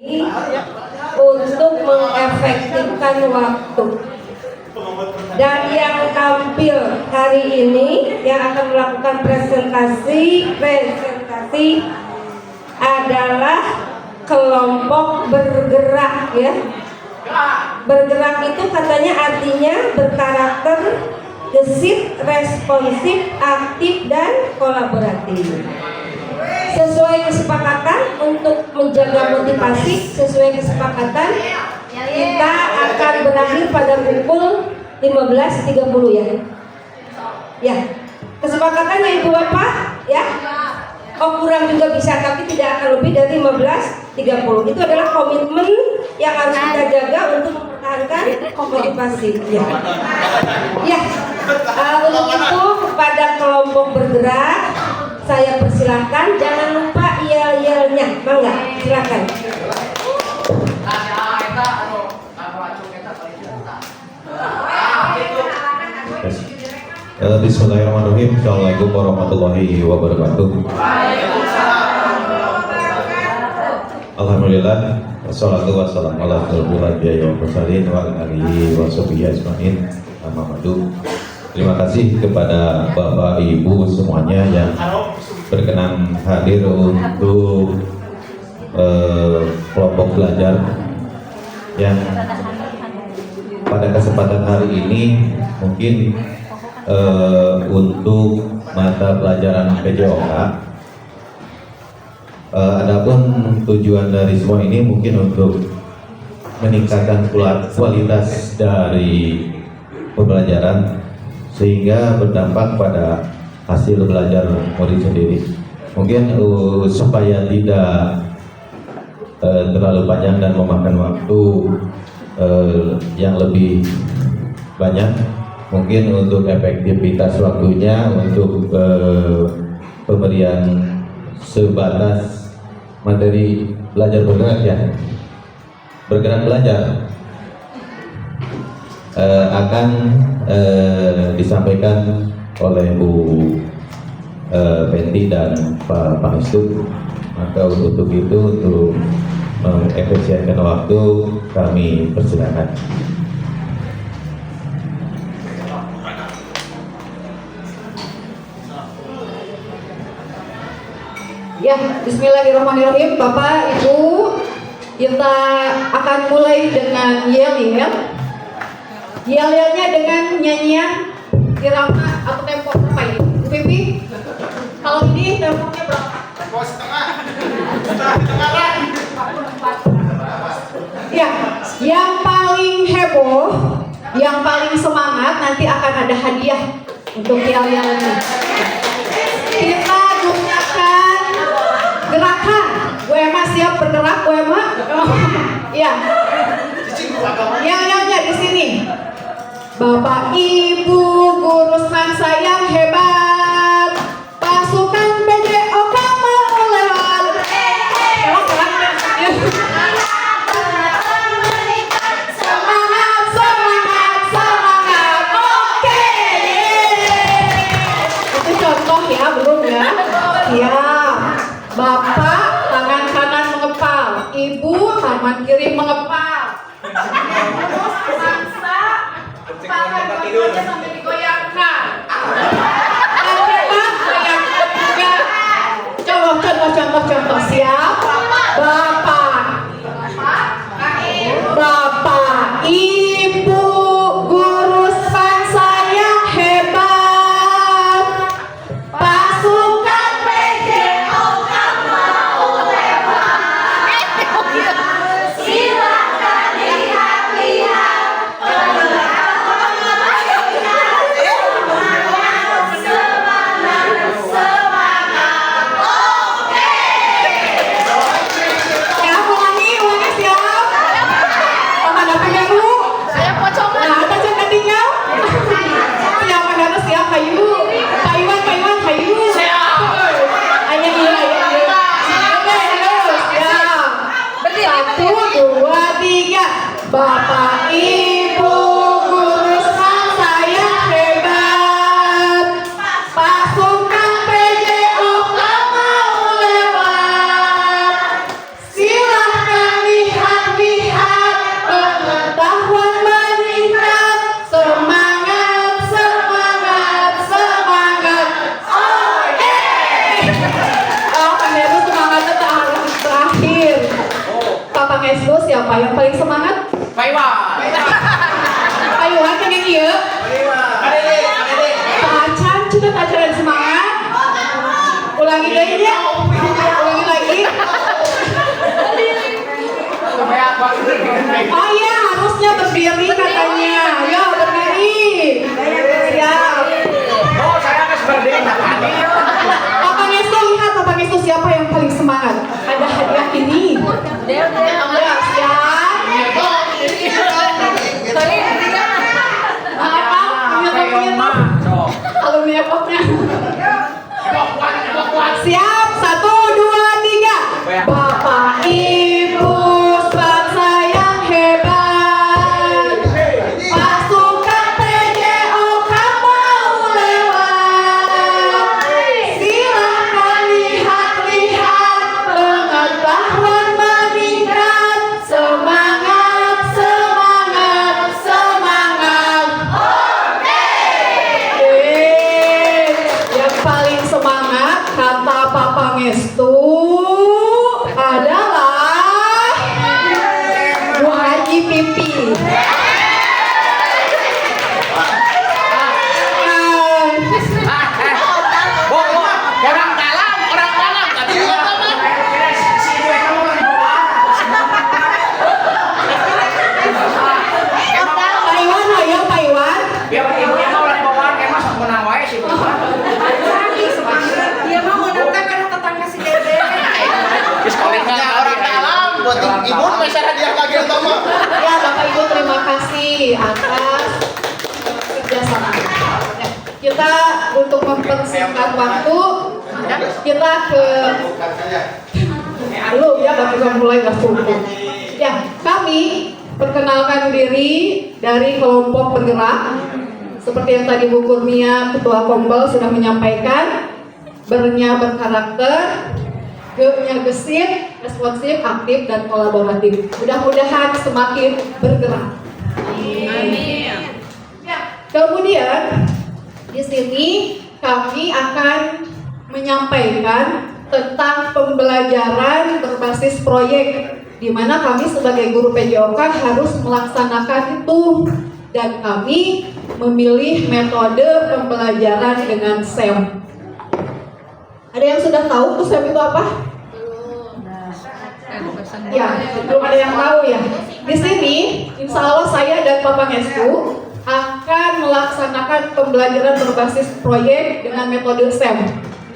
untuk mengefektifkan waktu. Dan yang tampil hari ini yang akan melakukan presentasi adalah kelompok bergerak ya. Bergerak itu katanya artinya berkarakter gesit, responsif, aktif, dan kolaboratif. Sesuai kesepakatan untuk menjaga motivasi, sesuai kesepakatan kita akan berakhir pada pukul 15.30 ya. Ya, kesepakatannya Ibu Bapak ya. Oh kurang juga bisa, tapi tidak akan lebih dari 15.30. Itu adalah komitmen yang harus kita jaga untuk mempertahankan motivasi. Ya. Ya. Untuk itu kepada kelompok bergerak saya persilahkan, jangan lupa yel-yelnya, mangga, silakan. Bismillahirrahmanirrahim. Assalamualaikum warahmatullahi wabarakatuh. Alhamdulillah, wassalatu wassalamu ala asyrofil anbiya'i wal mursalin wa ala alihi wa sahbihi ajmain. Amma ba'du. Terima kasih kepada Bapak Ibu semuanya yang berkenan hadir untuk kelompok belajar yang pada kesempatan hari ini mungkin untuk mata pelajaran PJOK. Adapun tujuan dari semua ini mungkin untuk meningkatkan kualitas dari pembelajaran sehingga berdampak pada hasil belajar murid sendiri. Mungkin supaya tidak terlalu panjang dan memakan waktu yang lebih banyak, mungkin untuk efektivitas waktunya untuk pemberian sebatas materi belajar bergerak ya, bergerak belajar akan disampaikan oleh Bu Penti dan Pak Pangestu. Maka untuk itu, untuk mengefisienkan waktu, kami persilakan. Ya, bismillahirrahmanirrahim. Bapak, Ibu, kita akan mulai dengan yel-yel. Yel-yelnya dengan nyanyian irama atau tempo berapa ini? Bu Pipi, kalau ini temponya berapa? Tempo setengah. Setengah. Ya, yang paling heboh, yang paling semangat nanti akan ada hadiah untuk yel-yel ini. Kita gunakan gerakan. Bu Emma siap bergerak, Bu Emma? Ya. Yel-yelnya di sini. Bapak Ibu guru sansa yang hebat, pasukan PJOK mau lewat. Semangat. Oke. Itu contoh ya, belum ya? Siap. Bapak tangan kanan mengepal, Ibu tangan kiri mengepal. Sansa tangan dua-duanya sambil digoyangkan. Contoh siap. Bapak Ibu guru sansa yang hebat, pasukan PJOK mau lewat. Silakan lihat-lihat. Bapak Ibu guru sansa yang hebat, pasukan PJOK mau lewat. Silahkan Estu siapa yang paling semangat? Paiwan. Payuhan kan yang iya. Pacan juga pacaran semangat. Ulangi lagi ya. Ulangi lagi. Oh iya, harusnya berdiri katanya. Ya, berdiri. Siap. Oh, saya harus berdiri tadi. Papa Ngestu, lihat Papa Ngestu siapa yang paling semangat. Ada hadiah ini. Ya, siap. Alumni epoknya. Siap, 1, 2, 3. Bapak Ibu bangsa yang hebat, pasukan PJO kamu lewat. Silahkan lihat-lihat, pengetahuan meningkat. Semangat, semangat, semangat. Yang paling semangat kata Papa Ngestu adalah Bu Haji Pipi. Orang dalam tadi. Paiwan, ayo Paiwan. Biar ibunya mau orang bawaan kayak mas menang wae sih. Dia mau datang karena tetangga si Dede. Sekolahnya orang dalam buat ibu masyarakat dia kaget sama. Ya Bapak Ibu terima kasih atas kerjasama. Ya, kita untuk mempersingkat waktu, kita ke belum ya Bapak Ibu mulai langsung. Ya, kami perkenalkan diri dari kelompok penggerak. Seperti yang tadi Bu Kurnia, Ketua Kompel sudah menyampaikan, bernya berkarakter, G-nya gesit, responsif, aktif, dan kolaboratif. Mudah-mudahan semakin bergerak. Amin. Ya, kemudian di sini kami akan menyampaikan tentang pembelajaran berbasis proyek, di mana kami sebagai guru PJOK harus melaksanakan itu, dan kami memilih metode pembelajaran dengan SEM. Ada yang sudah tahu tuh SEM itu apa? Ya, belum ada yang tahu ya. Di sini, insya Allah saya dan Papa Ngestu akan melaksanakan pembelajaran berbasis proyek dengan metode SEM.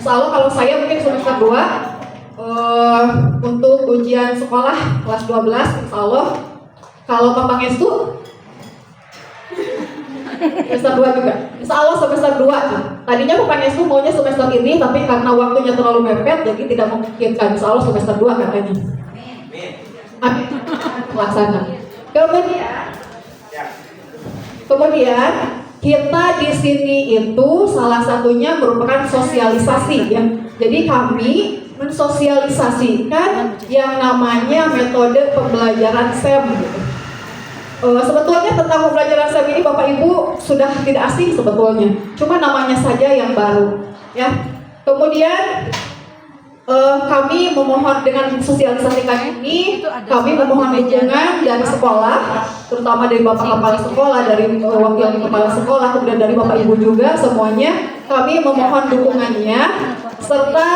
Insya Allah kalau saya mungkin semester 2 untuk ujian sekolah kelas 12, insya Allah. Kalau Papa Ngestu semester 2 juga. Insya Allah semester 2 tuh. Tadinya Papa Ngestu maunya semester ini, tapi karena waktunya terlalu mepet, jadi tidak memungkinkan. Insya Allah semester 2 katanya. Amin. Pelaksana. Kemudian kita di sini itu salah satunya merupakan sosialisasi ya. Jadi kami mensosialisasikan yang namanya metode pembelajaran SEM. Sebetulnya tentang pembelajaran SEM ini Bapak Ibu sudah tidak asing sebetulnya, cuma namanya saja yang baru ya. Kemudian kami memohon dengan sosialisasi ini, kami memohon dukungan dari sekolah, terutama dari Bapak Kepala Sekolah, dari wakil Kepala Sekolah, kemudian dari Bapak Ibu juga semuanya. Kami memohon dukungannya, serta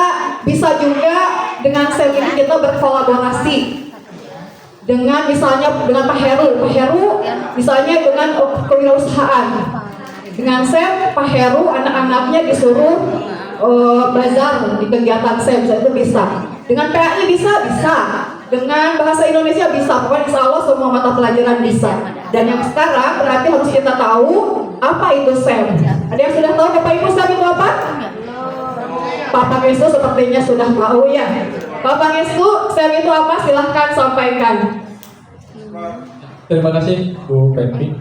bisa juga dengan SEM ini kita berkolaborasi dengan misalnya dengan Pak Heru misalnya dengan kewirausahaan. Dengan SEM Pak Heru anak-anaknya disuruh bazar di kegiatan SEM, itu bisa. Dengan PAI bisa. Dengan bahasa Indonesia bisa. Pokoknya insya Allah semua mata pelajaran bisa. Dan yang sekarang berarti harus kita tahu apa itu SEM. Ada yang sudah tahu Bapak Ibu SEM itu apa? Bapak Ngestu sepertinya sudah tahu ya. Bapak Ngestu, SEM itu apa? Silahkan sampaikan. Terima kasih Bu Petri.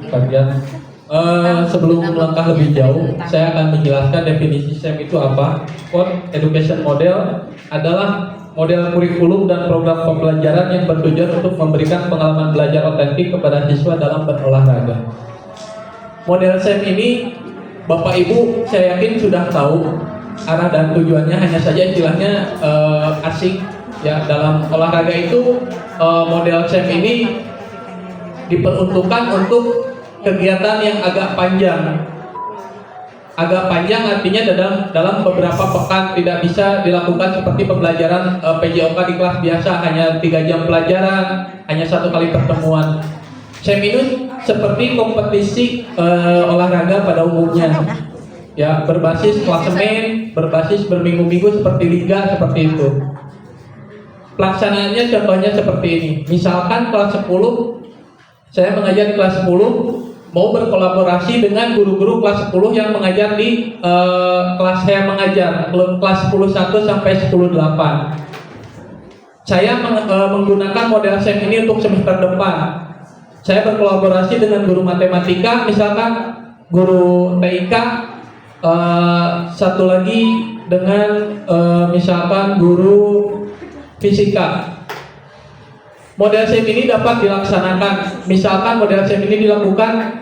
Sebelum melangkah lebih jauh, saya akan menjelaskan definisi SEM itu apa. Code Education Model adalah model kurikulum dan program pembelajaran yang bertujuan untuk memberikan pengalaman belajar otentik kepada siswa dalam berolahraga. Model SEM ini Bapak Ibu saya yakin sudah tahu arah dan tujuannya, hanya saja istilahnya asing Ya, dalam olahraga itu model SEM ini diperuntukkan untuk kegiatan yang agak panjang. Agak panjang artinya dalam beberapa pekan, tidak bisa dilakukan seperti pembelajaran PJOK di kelas biasa, hanya 3 jam pelajaran, hanya 1 kali pertemuan. SEM ini seperti kompetisi olahraga pada umumnya. Ya, berbasis klasemen, berbasis berminggu-minggu seperti liga, seperti itu. Pelaksanaannya contohnya seperti ini. Misalkan kelas 10, saya mengajar di kelas 10, mau berkolaborasi dengan guru-guru kelas 10 yang mengajar di kelas saya mengajar, kelas 10.1 sampai 10.8. Saya menggunakan model SEM ini untuk semester depan. Saya berkolaborasi dengan guru matematika, misalkan guru TIK, satu lagi dengan misalkan guru fisika. Model SEM ini dapat dilaksanakan, misalkan model SEM ini dilakukan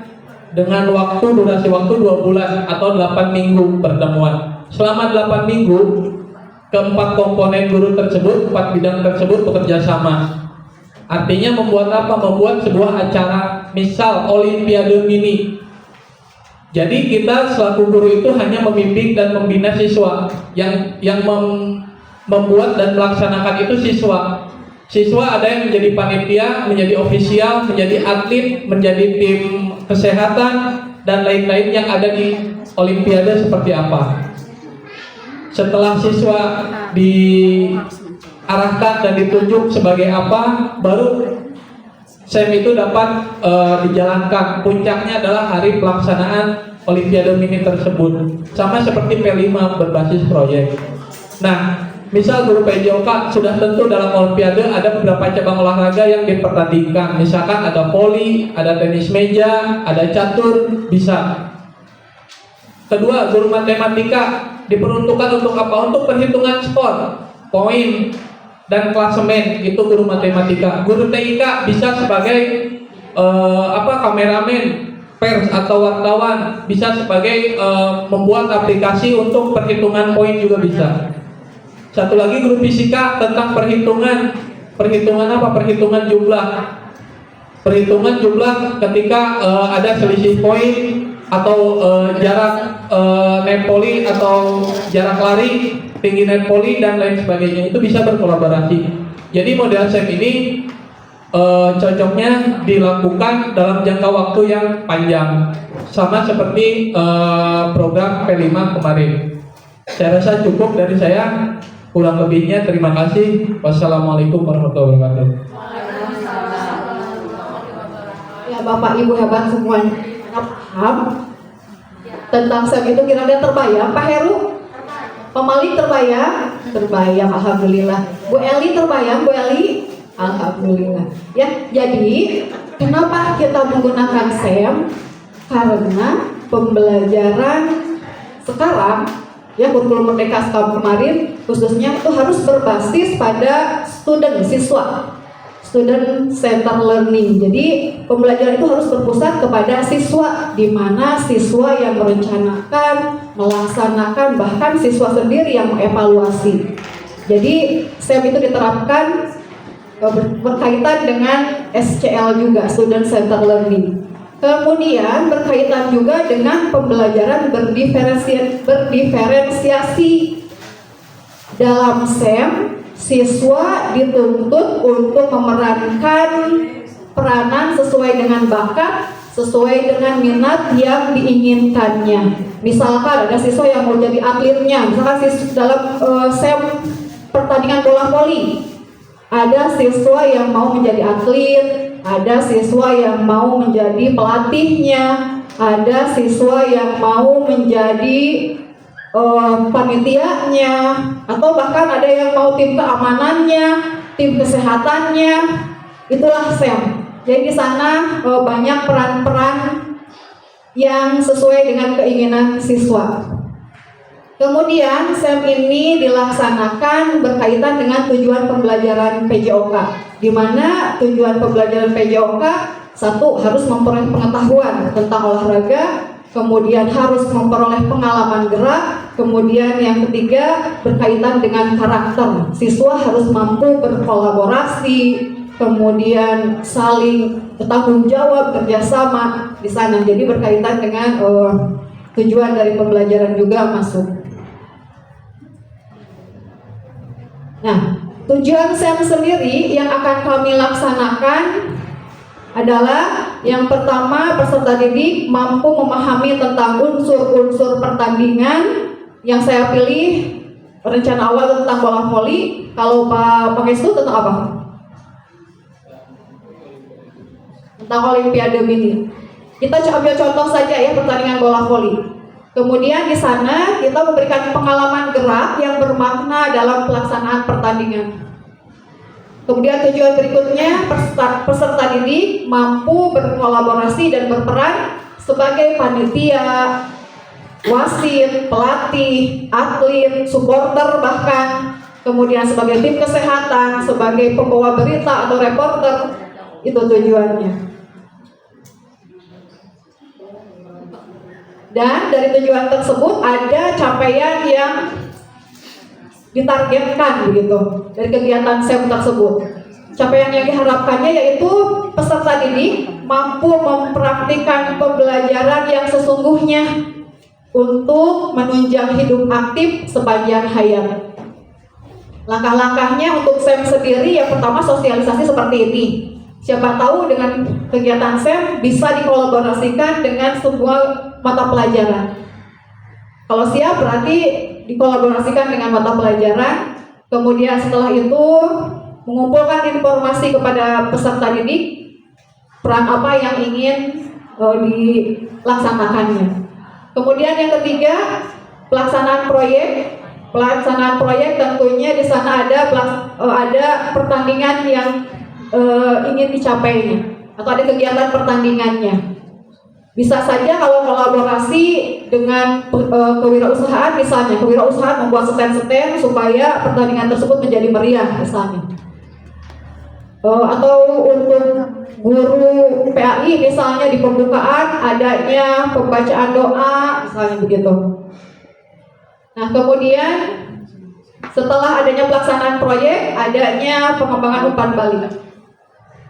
dengan durasi waktu 2 bulan atau 8 minggu pertemuan. Selama 8 minggu, keempat komponen guru tersebut, 4 bidang tersebut bekerja sama. Artinya membuat apa? Membuat sebuah acara, misal Olimpiade Mini. Jadi kita selaku guru itu hanya membimbing dan membina siswa. Yang membuat dan melaksanakan itu siswa. Siswa ada yang menjadi panitia, menjadi ofisial, menjadi atlet, menjadi tim kesehatan, dan lain-lain yang ada di Olimpiade seperti apa. Setelah siswa diarahkan dan ditunjuk sebagai apa, baru SEM itu dapat dijalankan. Puncaknya adalah hari pelaksanaan Olimpiade Mini tersebut. Sama seperti P5 berbasis proyek. Nah, misal guru PJOK sudah tentu dalam Olimpiade ada beberapa cabang olahraga yang dipertandingkan. Misalkan ada voli, ada tenis meja, ada catur, bisa. Kedua, guru matematika diperuntukkan untuk apa? Untuk perhitungan skor, poin, dan klasemen. Itu guru matematika. Guru TIK bisa sebagai kameramen, pers atau wartawan, bisa sebagai membuat aplikasi untuk perhitungan poin juga bisa. Satu lagi guru fisika tentang perhitungan apa? Perhitungan jumlah. Perhitungan jumlah ketika ada selisih poin atau jarak net volley atau jarak lari, tinggi net volley dan lain sebagainya, itu bisa berkolaborasi. Jadi model SEM ini cocoknya dilakukan dalam jangka waktu yang panjang, sama seperti program P5 kemarin. Saya rasa cukup dari saya. Kurang lebihnya terima kasih. Wassalamualaikum warahmatullahi wabarakatuh. Ya, Bapak Ibu hebat semuanya. Paham tentang SEM itu, kira-kira terbayang Pak Heru? Pak Malik terbayang? Terbayang, alhamdulillah. Bu Eli terbayang? Bu Eli? Alhamdulillah. Ya, jadi kenapa kita menggunakan SEM? Karena pembelajaran sekarang, ya, kurikulum Merdeka tahun kemarin khususnya itu harus berbasis pada siswa, student center learning. Jadi pembelajaran itu harus berpusat kepada siswa, di mana siswa yang merencanakan, melaksanakan, bahkan siswa sendiri yang mengevaluasi. Jadi SEM itu diterapkan berkaitan dengan SCL juga, student center learning. Kemudian berkaitan juga dengan pembelajaran berdiferensiasi. Dalam SEM, siswa dituntut untuk memerankan peranan sesuai dengan bakat, sesuai dengan minat yang diinginkannya. Misalkan ada siswa yang mau jadi atletnya, misalkan dalam SEM pertandingan bola voli, ada siswa yang mau menjadi atlet, ada siswa yang mau menjadi pelatihnya, ada siswa yang mau menjadi panitianya, atau bahkan ada yang mau tim keamanannya, tim kesehatannya. Itulah SEM. Jadi di sana banyak peran-peran yang sesuai dengan keinginan siswa. Kemudian SEM ini dilaksanakan berkaitan dengan tujuan pembelajaran PJOK, di mana tujuan pembelajaran PJOK, satu, harus memperoleh pengetahuan tentang olahraga, kemudian harus memperoleh pengalaman gerak, kemudian yang ketiga berkaitan dengan karakter. Siswa harus mampu berkolaborasi, kemudian saling bertanggung jawab, kerjasama di sana. Jadi berkaitan dengan tujuan dari pembelajaran juga masuk. Nah, tujuan SEM sendiri yang akan kami laksanakan adalah yang pertama, peserta didik mampu memahami tentang unsur-unsur pertandingan. Yang saya pilih rencana awal tentang bola voli. Kalau Pak Pangestu tentang apa? Tentang Olimpiade Mini. Kita ambil contoh saja ya pertandingan bola voli. Kemudian di sana kita memberikan pengalaman gerak yang bermakna dalam pelaksanaan pertandingan. Kemudian tujuan berikutnya, peserta didik mampu berkolaborasi dan berperan sebagai panitia, wasit, pelatih, atlet, supporter bahkan, kemudian sebagai tim kesehatan, sebagai pembawa berita atau reporter. Itu tujuannya. Dan dari tujuan tersebut ada capaian yang ditargetkan begitu dari kegiatan SEM tersebut. Capaian yang diharapkannya yaitu peserta didik mampu mempraktikkan pembelajaran yang sesungguhnya untuk menunjang hidup aktif sepanjang hayat. Langkah-langkahnya untuk SEM sendiri yang pertama sosialisasi seperti ini. Siapa tahu dengan kegiatan SEM bisa dikolaborasikan dengan semua mata pelajaran. Kalau siap berarti dikolaborasikan dengan mata pelajaran. Kemudian setelah itu mengumpulkan informasi kepada peserta didik peran apa yang ingin dilaksanakannya. Kemudian yang ketiga, pelaksanaan proyek. Pelaksanaan proyek tentunya di sana ada pertandingan yang ingin dicapainya atau ada kegiatan pertandingannya. Bisa saja kalau kolaborasi dengan kewirausahaan, misalnya kewirausahaan membuat stand-stand supaya pertandingan tersebut menjadi meriah misalnya. Atau untuk guru PAI misalnya di pembukaan adanya pembacaan doa misalnya begitu. Nah kemudian setelah adanya pelaksanaan proyek adanya pengembangan umpan balik.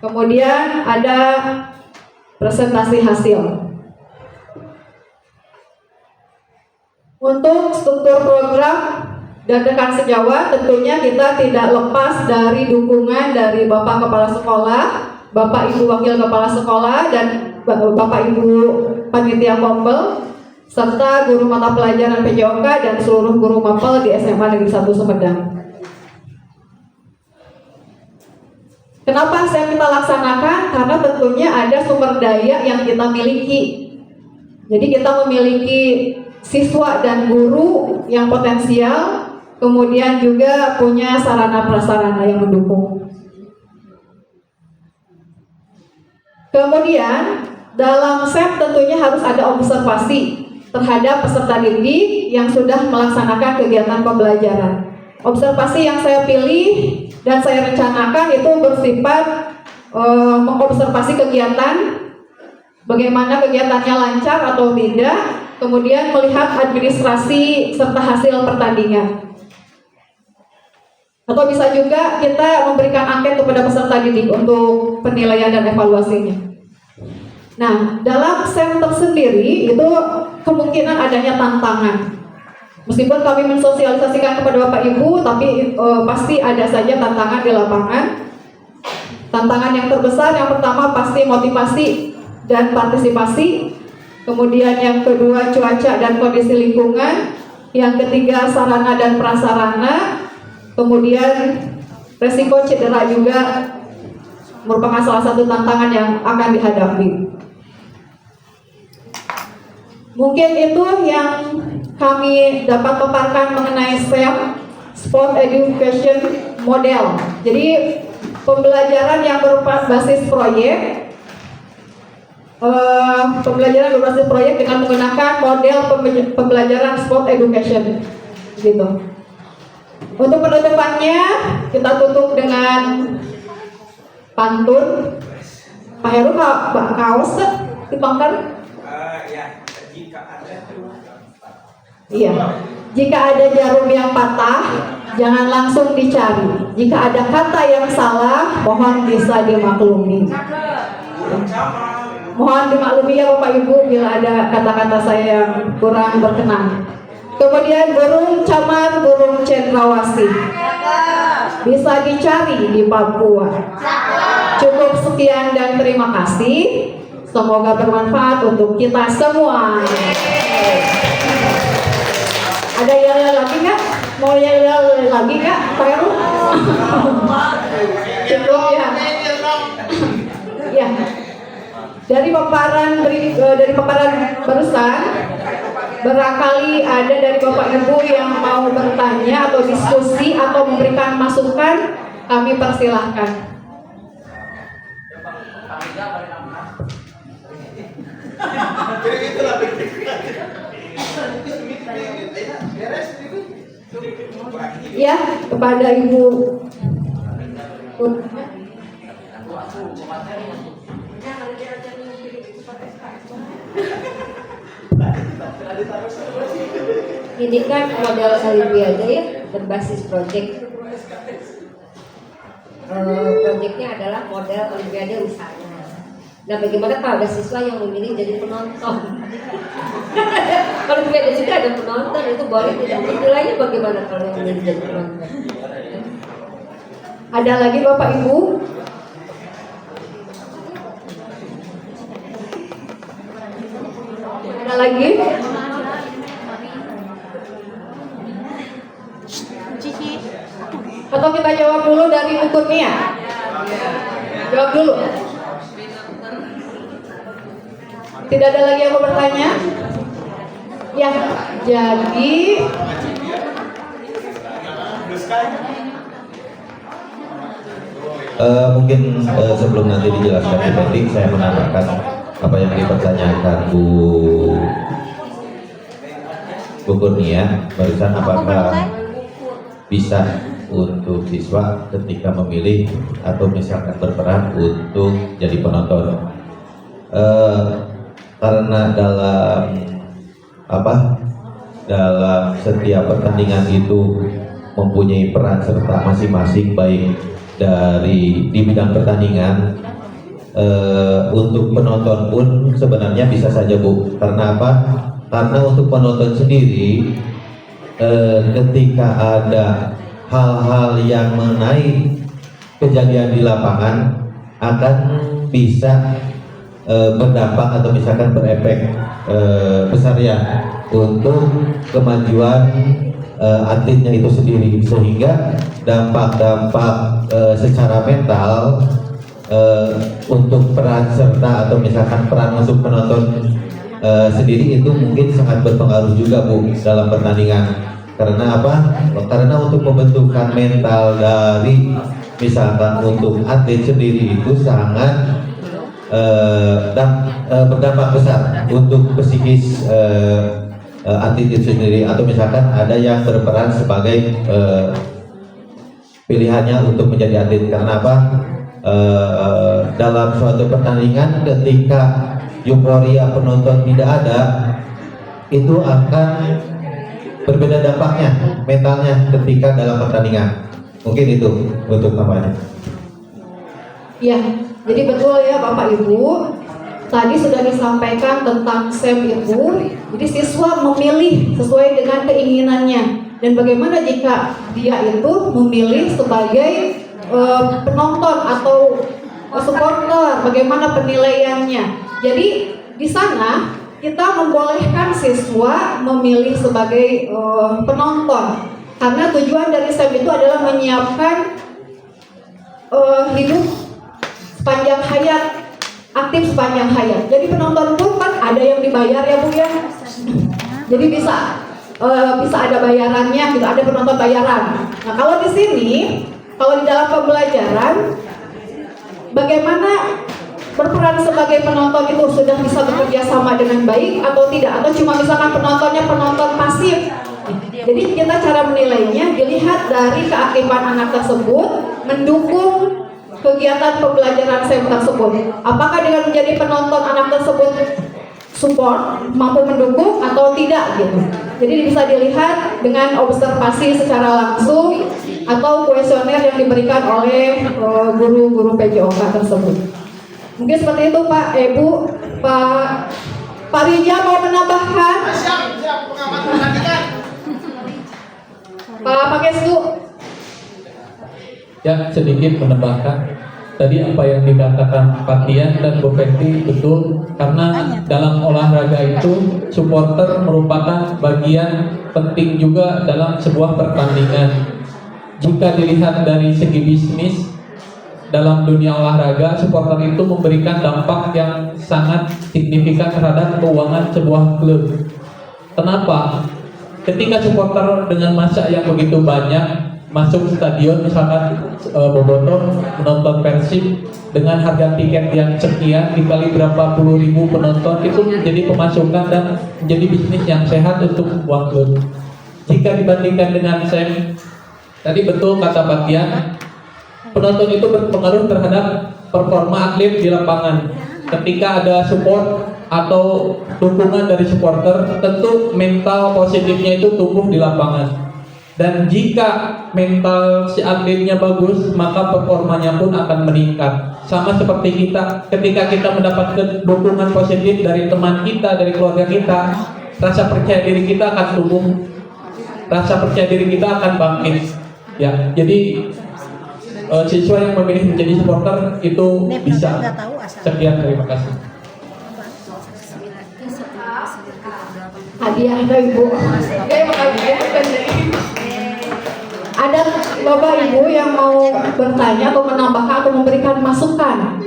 Kemudian ada presentasi hasil. Untuk struktur program dan rekan sejawat tentunya kita tidak lepas dari dukungan dari Bapak Kepala Sekolah, Bapak Ibu Wakil Kepala Sekolah, dan Bapak Ibu Panitia Kompel, serta guru mata pelajaran PJOK dan seluruh guru mapel di SMA Negeri 1 Sumedang. Kenapa saya kita laksanakan? Karena tentunya ada sumber daya yang kita miliki. Jadi kita memiliki siswa dan guru yang potensial, kemudian juga punya sarana prasarana yang mendukung. Kemudian dalam SEM tentunya harus ada observasi terhadap peserta didik yang sudah melaksanakan kegiatan pembelajaran. Observasi yang saya pilih dan saya rencanakan itu bersifat mengobservasi kegiatan, bagaimana kegiatannya lancar atau tidak, kemudian melihat administrasi serta hasil pertandingan. Atau bisa juga kita memberikan angket kepada peserta didik untuk penilaian dan evaluasinya. Nah, dalam SEM tersendiri itu kemungkinan adanya tantangan. Meskipun kami mensosialisasikan kepada Bapak Ibu, tapi pasti ada saja tantangan di lapangan. Tantangan yang terbesar yang pertama pasti motivasi dan partisipasi. Kemudian yang kedua cuaca dan kondisi lingkungan. Yang ketiga sarana dan prasarana. Kemudian resiko cedera juga merupakan salah satu tantangan yang akan dihadapi. Mungkin itu yang kami dapat paparkan mengenai SEM, Sport Education Model. Jadi pembelajaran yang berupa basis proyek, pembelajaran berbasis proyek dengan menggunakan model pembelajaran Sport Education, gitu. Untuk penutupannya kita tutup dengan pantun. Pak Heru kaos dipangkar. Ya, Iya. Jika ada jarum yang patah, jangan langsung dicari. Jika ada kata yang salah, mohon bisa dimaklumi. Mohon dimaklumi ya Bapak Ibu bila ada kata-kata saya yang kurang berkenan. Kemudian burung camar, burung cendrawasih bisa dicari di Papua. Cukup sekian dan terima kasih. Semoga bermanfaat untuk kita semua. Ada yang lagi nggak? Mau yang lagi nggak? Pak Heru? Cukup ya. Ya. Dari paparan barusan, barangkali ada dari Bapak Ibu yang mau bertanya atau diskusi atau memberikan masukan, kami persilahkan. Ya, kepada Ibu. Ini kan model Olimpiade ya, berbasis project. Projectnya adalah model Olimpiade usaha. Nah, bagaimana kalau ada siswa yang memilih jadi penonton? Olimpiade juga ada penonton, itu boleh tidak? Nilainya bagaimana kalau yang memilih jadi penonton? Ada lagi Bapak Ibu? Ada lagi? Atau kita jawab dulu dari Bu Kurnia? Jawab dulu. Tidak ada lagi yang mau bertanya? Ya, jadi mungkin sebelum nanti dijelaskan di penting, saya menambahkan apa yang dipertanyakan Bu Kurnia barusan, apakah bisa untuk siswa ketika memilih atau misalkan berperan untuk jadi penonton. Karena dalam setiap pertandingan itu mempunyai peran serta masing-masing, baik di bidang pertandingan, untuk penonton pun sebenarnya bisa saja Bu. Karena apa? Karena untuk penonton sendiri, ketika ada hal-hal yang mengenai kejadian di lapangan akan bisa berdampak atau misalkan berefek besar ya untuk kemajuan atletnya itu sendiri, sehingga dampak-dampak secara mental untuk peran serta atau misalkan peran untuk penonton sendiri itu mungkin sangat berpengaruh juga Bu dalam pertandingan. Karena apa? Karena untuk pembentukan mental dari misalkan untuk atlet sendiri itu sangat berdampak besar untuk psikis atlet itu sendiri, atau misalkan ada yang berperan sebagai pilihannya untuk menjadi atlet. Karena apa? Dalam suatu pertandingan ketika euforia penonton tidak ada, itu akan berbeda dampaknya mentalnya ketika dalam pertandingan. Mungkin itu untuk namanya. ya, jadi betul ya Bapak Ibu. Tadi sudah disampaikan tentang SEM itu. Jadi siswa memilih sesuai dengan keinginannya. Dan bagaimana jika dia itu memilih sebagai penonton atau supporter, bagaimana penilaiannya. Jadi di sana kita membolehkan siswa memilih sebagai penonton, karena tujuan dari SEM itu adalah menyiapkan hidup sepanjang hayat, aktif sepanjang hayat. Jadi penonton pun kan ada yang dibayar ya Bu ya. Jadi bisa ada bayarannya, gitu, ada penonton bayaran. Nah kalau di sini, kalau di dalam pembelajaran, bagaimana berperan sebagai penonton itu sudah bisa bekerja sama dengan baik atau tidak, atau cuma misalkan penontonnya penonton pasif. Jadi kita cara menilainya dilihat dari keaktifan anak tersebut mendukung kegiatan pembelajaran SEM tersebut. Apakah dengan menjadi penonton anak tersebut support, mampu mendukung atau tidak gitu. Jadi bisa dilihat dengan observasi secara langsung atau kuesioner yang diberikan oleh guru-guru PJOK tersebut. Mungkin seperti itu Pak, Ibu, Pak Rija mau menambahkan? Siap, pengamat perhatikan. Pak Pakestu? Ya, sedikit menambahkan. Tadi apa yang dikatakan Pak Tian dan Bu Fenty betul, karena dalam olahraga itu supporter merupakan bagian penting juga dalam sebuah pertandingan. Jika dilihat dari segi bisnis, dalam dunia olahraga supporter itu memberikan dampak yang sangat signifikan terhadap keuangan sebuah klub. Kenapa? Ketika supporter dengan massa yang begitu banyak masuk stadion, misalkan Bobotoh menonton Persib dengan harga tiket yang sekian dikali berapa puluh ribu penonton, itu menjadi pemasukan dan menjadi bisnis yang sehat untuk sebuah klub. Jika dibandingkan dengan SEM, tadi betul kata Pak Tian, penonton itu berpengaruh terhadap performa atlet di lapangan. Ketika ada support atau dukungan dari supporter, tentu mental positifnya itu tumbuh di lapangan. Dan jika mental si atletnya bagus, maka performanya pun akan meningkat. Sama seperti kita, ketika kita mendapatkan dukungan positif dari teman kita, dari keluarga kita, rasa percaya diri kita akan tumbuh, rasa percaya diri kita akan bangkit. Ya, jadi siswa yang memilih menjadi supporter itu bisa. Sekian, terima kasih. Hadiah dari Ibu. Oke, makasih. Ada Bapak Ibu yang mau bertanya atau menambahkan atau memberikan masukan?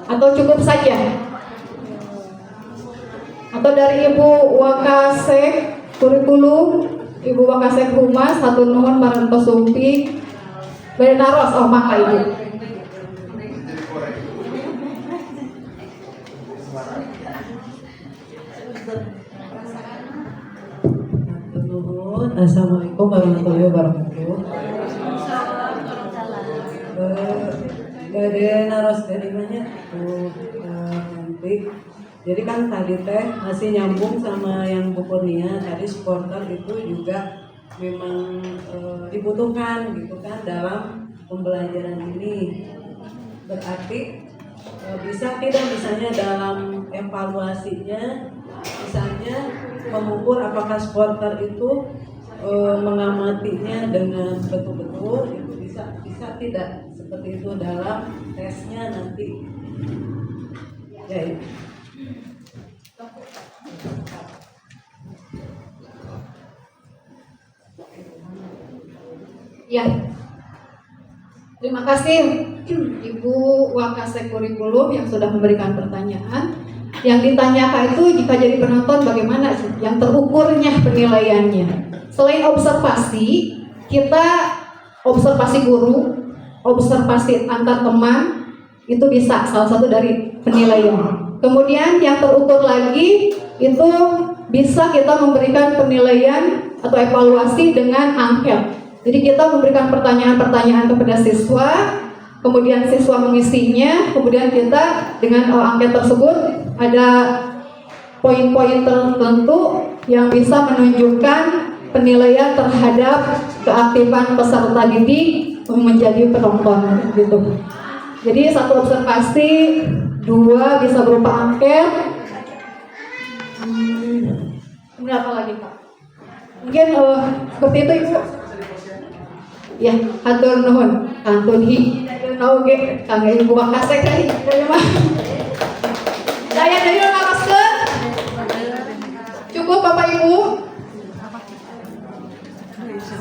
Atau cukup saja? Atau dari Ibu Wakasek Kurikulum, Ibu Wakasek Humas, satu nuhun Maranto Sumpi, Benaros, oh maka Ibu. Assalamualaikum warahmatullahi wabarakatuh. Dari naros dari mana nanti. Jadi kan tadi teh masih nyambung sama yang Bu Kurnia tadi, supporter itu juga memang dibutuhkan gitu kan dalam pembelajaran ini. Berarti bisa tidak misalnya dalam evaluasinya, misalnya mengukur apakah supporter itu mengamatinya dengan betul-betul, itu bisa tidak seperti itu dalam tesnya nanti. Ya, itu. Ya, terima kasih Ibu Wakasek Kurikulum yang sudah memberikan pertanyaan. Yang ditanyakan itu jika jadi penonton bagaimana sih? Yang terukurnya penilaiannya. Selain observasi, kita observasi guru, observasi antar teman, itu bisa salah satu dari penilaian. Kemudian yang terukur lagi itu bisa kita memberikan penilaian atau evaluasi dengan angket. Jadi kita memberikan pertanyaan-pertanyaan kepada siswa, kemudian siswa mengisinya, kemudian kita dengan angket tersebut ada poin-poin tertentu yang bisa menunjukkan penilaian terhadap keaktifan peserta didik menjadi penonton gitu. Jadi satu observasi, dua bisa berupa angket. Kemudian apa lagi Pak? Mungkin seperti itu Ibu. Ya, hatur nuhun, kantun hi. Oke, kang Ibu Wakasek tadi. Saya dari naraskeun. Cukup Bapak Ibu.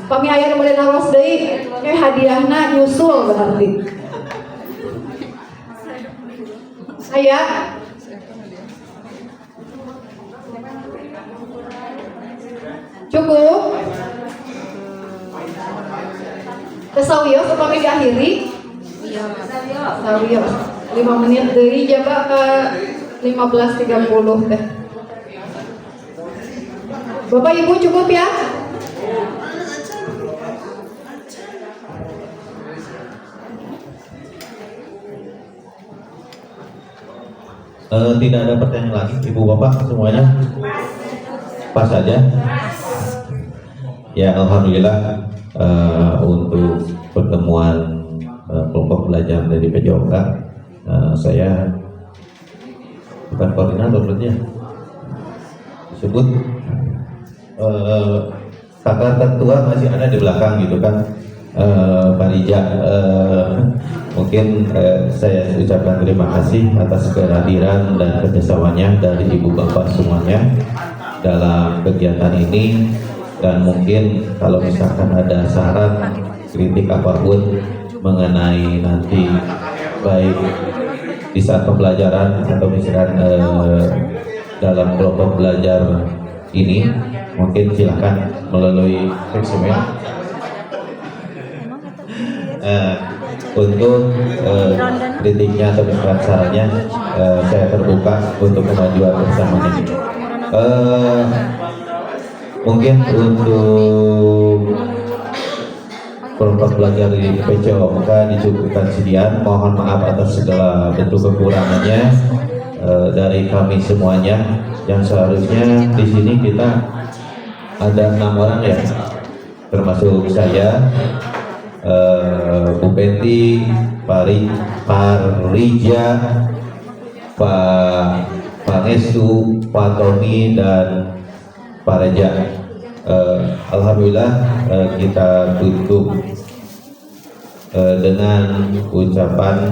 Kami aya nu model naros deui, hadiahna nyusul berarti. Saya cukup. Kesawios upami diakhiri. Sawios 5 menit deui jaga ke 15.30 teh. Bapak Ibu cukup ya? Tidak ada pertanyaan lagi, Ibu Bapak semuanya? Pas saja. Ya, alhamdulillah untuk pertemuan kelompok belajar dari PJOK, saya bukan koordinator berarti ya. Disebut kakak tertua masih ada di belakang gitu kan. Pak Rija, mungkin saya ucapkan terima kasih atas kehadiran dan kerjasamanya dari ibu bapak semuanya dalam kegiatan ini, dan mungkin kalau misalkan ada saran kritik apapun mengenai nanti baik di saat pembelajaran atau misalkan dalam kelompok belajar ini, mungkin silakan melalui email. Untuk kritiknya atau misalkan sarannya, saya terbuka untuk kemajuan bersamanya. Mungkin untuk kelompok belajar di PJOK dicukupkan sekian. Mohon maaf atas segala bentuk kekurangannya dari kami semuanya. Yang seharusnya di sini kita ada 6 orang ya, termasuk saya, Bu Peti, Pak Rija, Pak Nesu, Pak Tony, dan Pak Reja. Alhamdulillah kita tutup dengan ucapan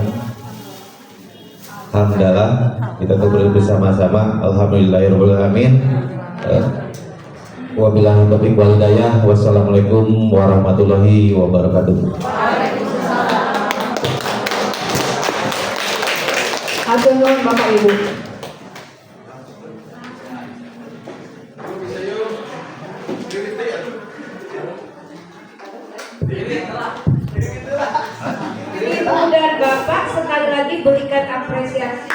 hamdalah. Kita tutup bersama-sama. Alhamdulillahirobbilalamin. Wabillahi taufiq wal hidayah. Wassalamualaikum warahmatullahi wabarakatuh. Hatur nuhun Bapak Ibu. Ibu dan Bapak sekali lagi berikan apresiasi.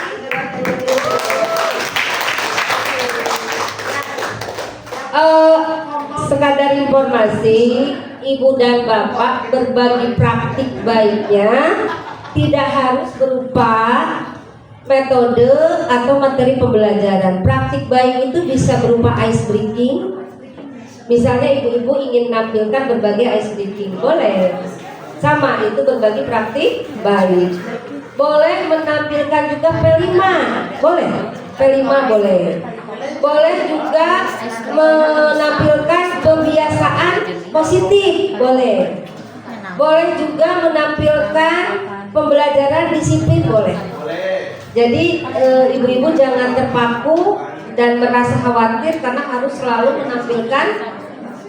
Sekadar informasi, Ibu dan Bapak berbagi praktik baiknya tidak harus berupa metode atau materi pembelajaran. Praktik baik itu bisa berupa ice breaking. Misalnya ibu-ibu ingin menampilkan berbagai ice breaking, boleh. Sama, itu berbagi praktik baik. Boleh menampilkan juga P5, boleh. P5 boleh. Boleh juga menampilkan kebiasaan positif, boleh. Boleh juga menampilkan pembelajaran disiplin, boleh. Jadi ibu-ibu jangan terpaku dan merasa khawatir karena harus selalu menampilkan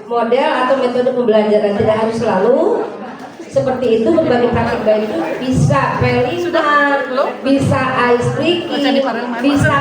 model atau metode pembelajaran. Tidak harus selalu seperti itu. Berbagi praktik baik itu bisa P5, bisa ice breaking, bisa